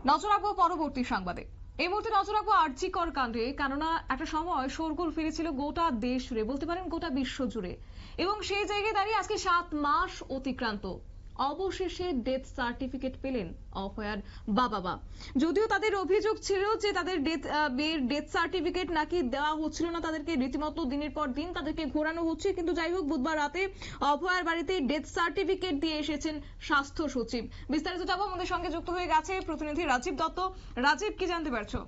নজর রাখবো পরবর্তী সংবাদে। এই মুহূর্তে নজর রাখবো আরজি কর কাণ্ডে, কেননা একটা সময় শোরগোল ফিরেছিল গোটা দেশ জুড়ে, বলতে পারেন গোটা বিশ্ব জুড়ে, এবং সেই জায়গায় দাঁড়িয়ে আজকে 7 মাস অতিক্রান্ত, অবশেষে ডেথ সার্টিফিকেট পেলেন অভয়ার বাবা মা। যদিও তাদের অভিযোগ ছিল যে তাদের ডেথ সার্টিফিকেট নাকি দেওয়া হচ্ছিল না, তাদেরকে রীতিমতো দিনের পর দিন তাদেরকে ঘোরানো হচ্ছে, কিন্তু যাই হোক বুধবার রাতে অভয়ার বাড়িতে ডেথ সার্টিফিকেট দিয়ে এসেছেন স্বাস্থ্য সচিব। বিস্তারিত জানবো, আমাদের সঙ্গে যুক্ত হয়ে গেছে প্রতিনিধি রাজীব দত্ত। রাজীব, কি জানতে পারছো?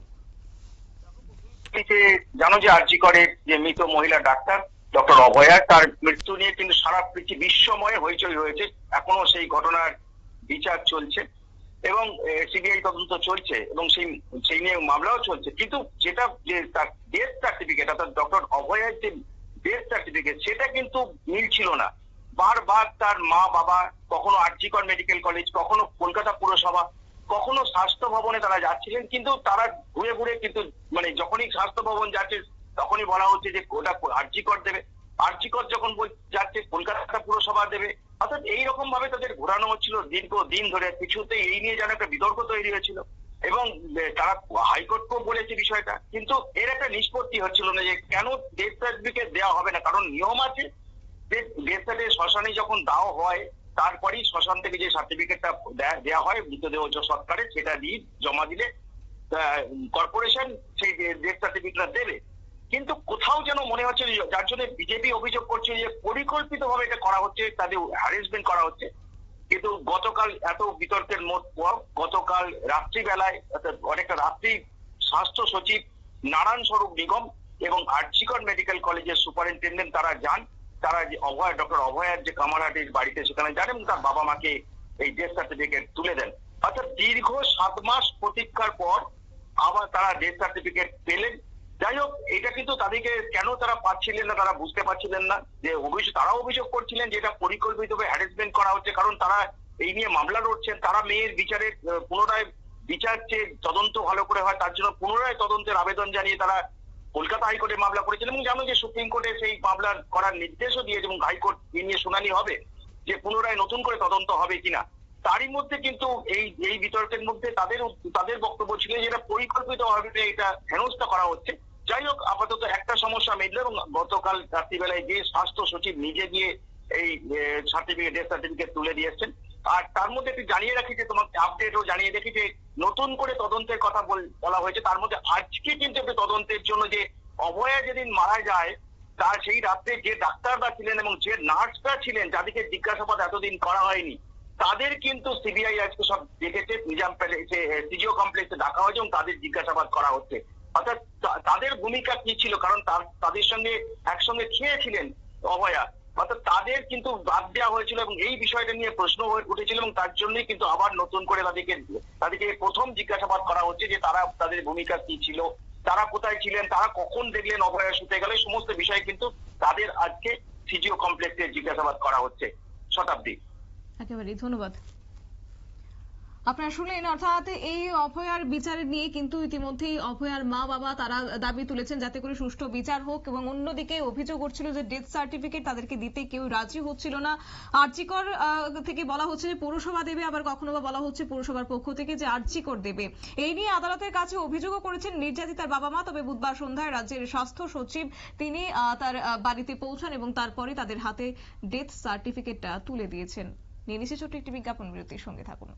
জানো যে আরজি করে যে মৃত মহিলা ডাক্তার ডক্টর অভয়া, তার মৃত্যু নিয়ে কিন্তু সারা পৃথিবী বিশ্বময় হইচই হয়েছে। এখনো সেই ঘটনার বিচার চলছে এবং সিবিআই তদন্ত চলছে এবং সেই নিয়ে মামলাও চলছে। কিন্তু যেটা যে তার ডেথ সার্টিফিকেট, অর্থাৎ ডক্টর অভয়ার যে ডেথ সার্টিফিকেট, সেটা কিন্তু মিলছিল না। বারবার তার মা বাবা, কখনো আরজি কর মেডিকেল কলেজ, কখনো কলকাতা পুরসভা, কখনো স্বাস্থ্য ভবনে তারা যাচ্ছিলেন, কিন্তু তারা ঘুরে ঘুরে কিন্তু যখনই স্বাস্থ্য ভবন যাচ্ছে তখনই বলা হচ্ছে যে ওটা আরজি কর দেবে, আরজি কর যখন যাচ্ছে কলকাতা পুরসভা দেবে। অর্থাৎ এইরকম ভাবে তাদের ঘোরানো হচ্ছিল দীর্ঘদিন ধরে। কিছুতে এই নিয়ে যেন একটা বিতর্ক তৈরি হয়েছিল এবং তারা হাইকোর্টকেও বলেছে বিষয়টা, কিন্তু এর একটা নিষ্পত্তি হচ্ছিল না যে কেন ডেথ সার্টিফিকেট দেওয়া হবে না। কারণ নিয়ম আছে যে ডেথ সার্টিফিকেট শ্মশানে যখন দেওয়া হয় তারপরেই শ্মশান থেকে যে সার্টিফিকেটটা দেওয়া হয় মৃতদেহ সৎকারে, সেটা দিয়ে জমা দিলে কর্পোরেশন সেই ডেথ সার্টিফিকেটটা দেবে। কিন্তু কোথাও যেন মনে হচ্ছে, যার জন্য বিজেপি অভিযোগ করছে যে পরিকল্পিতভাবে এটা করা হচ্ছে, তাদের হ্যারাসমেন্ট করা হচ্ছে। কিন্তু গতকাল এত বিতর্কের পর গতকাল রাত্রিবেলায়, অনেকটা রাত্রি, স্বাস্থ্য সচিব, নারায়ণ স্বরূপ নিগম এবং আরজি কর মেডিকেল কলেজের সুপারিনটেন্ডেন্ট তারা যান। তারা যে ডক্টর অভয়ার যে কামারহাটির বাড়িতে সেখানে যান এবং তার বাবা মাকে এই ডেথ সার্টিফিকেট তুলে দেন। অর্থাৎ দীর্ঘ 7 মাস প্রতীক্ষার পর আবার তারা ডেথ সার্টিফিকেট পেলেন। যাই হোক, এটা কিন্তু তাদেরকে কেন তারা পাচ্ছিলেন না তারা বুঝতে পারছিলেন না। যে তারা অভিযোগ করছিলেন যে এটা পরিকল্পিতভাবে হ্যারাসমেন্ট করা হচ্ছে, কারণ তারা এই নিয়ে মামলা লড়ছেন। তারা মেয়ের বিচারের পুনরায় বিচার চেয়ে তদন্ত ভালো করে হয় তার জন্য পুনরায় তদন্তের আবেদন জানিয়ে তারা কলকাতা হাইকোর্টে মামলা করেছিলেন এবং জানো যে সুপ্রিম কোর্টে সেই মামলা করার নির্দেশও দিয়েছে এবং হাইকোর্ট এই নিয়ে শুনানি হবে যে পুনরায় নতুন করে তদন্ত হবে কিনা। তারই মধ্যে কিন্তু এই বিতর্কের মধ্যে তাদের বক্তব্য ছিল যে এটা পরিকল্পিতভাবে এটা হেনস্থা করা হচ্ছে। যাই হোক, আপাতত একটা সমস্যা মিলল এবং গতকাল রাত্রিবেলায় যে স্বাস্থ্য সচিব নিজে গিয়ে এই ডেথ সার্টিফিকেট তুলে দিয়েছেন। আর তার মধ্যে একটু জানিয়ে রাখি যে তোমাকে আপডেটও জানিয়ে দেখি যে নতুন করে তদন্তের কথা বলা হয়েছে। তার মধ্যে আজকে কিন্তু একটু তদন্তের জন্য যে অভয়া যেদিন মারা যায় তার সেই রাত্রে যে ডাক্তাররা ছিলেন এবং যে নার্সরা ছিলেন যাদেরকে জিজ্ঞাসাবাদ এতদিন করা হয়নি, তাদের কিন্তু সিবিআই আজকে সব দেখেছে, নিজাম প্যালেসে সিজিও কমপ্লেক্সে ডাকা হয়েছে এবং তাদের জিজ্ঞাসাবাদ করা হচ্ছে। অর্থাৎ তাদের ভূমিকা কি ছিল, কারণ তাদের সঙ্গে একসঙ্গে খেয়েছিলেন অভয়া, অর্থাৎ তাদের কিন্তু বাদ দেওয়া হয়েছিল এবং এই বিষয়টা নিয়ে প্রশ্ন উঠেছিল এবং তার জন্যই কিন্তু আবার নতুন করে তাদেরকে প্রথম জিজ্ঞাসাবাদ করা হচ্ছে যে তাদের ভূমিকা কি ছিল, তারা কোথায় ছিলেন, তারা কখন দেখলেন অভয়া শুতে গেলে। সমস্ত বিষয় কিন্তু তাদের আজকে সিজিও কমপ্লেক্সে জিজ্ঞাসাবাদ করা হচ্ছে। শতাব্দী, একেবারে ধন্যবাদ। আপনারা শুনলেন, অর্থাৎ এই অভয়ার বিচার নিয়ে কিন্তু ইতিমধ্যেই অভয়ার মা বাবা তারা দাবি তুলেছেন যাতে করে সুষ্ঠু বিচার হোক, এবং অন্যদিকে অভিযোগ উঠছিল যে ডেথ সার্টিফিকেট তাদেরকে দিতে কেউ রাজি হচ্ছিল না। আরজি কর থেকে বলা হচ্ছে যে পৌরসভা দেবে, আবার কখনো বা বলা হচ্ছে পৌরসভার পক্ষ থেকে যে আরজি কর দেবে। এই নিয়ে আদালতের কাছে অভিযোগও করেছেন নির্যাতিতার বাবা মা। তবে বুধবার সন্ধ্যায় রাজ্যের স্বাস্থ্য সচিব তিনি তার বাড়িতে পৌঁছান এবং তারপরে তাদের হাতে ডেথ সার্টিফিকেটটা তুলে দিয়েছেন। নিয়ে নিচ্ছে ছোট্ট একটি বিজ্ঞাপন বিরতির, সঙ্গে থাকুন।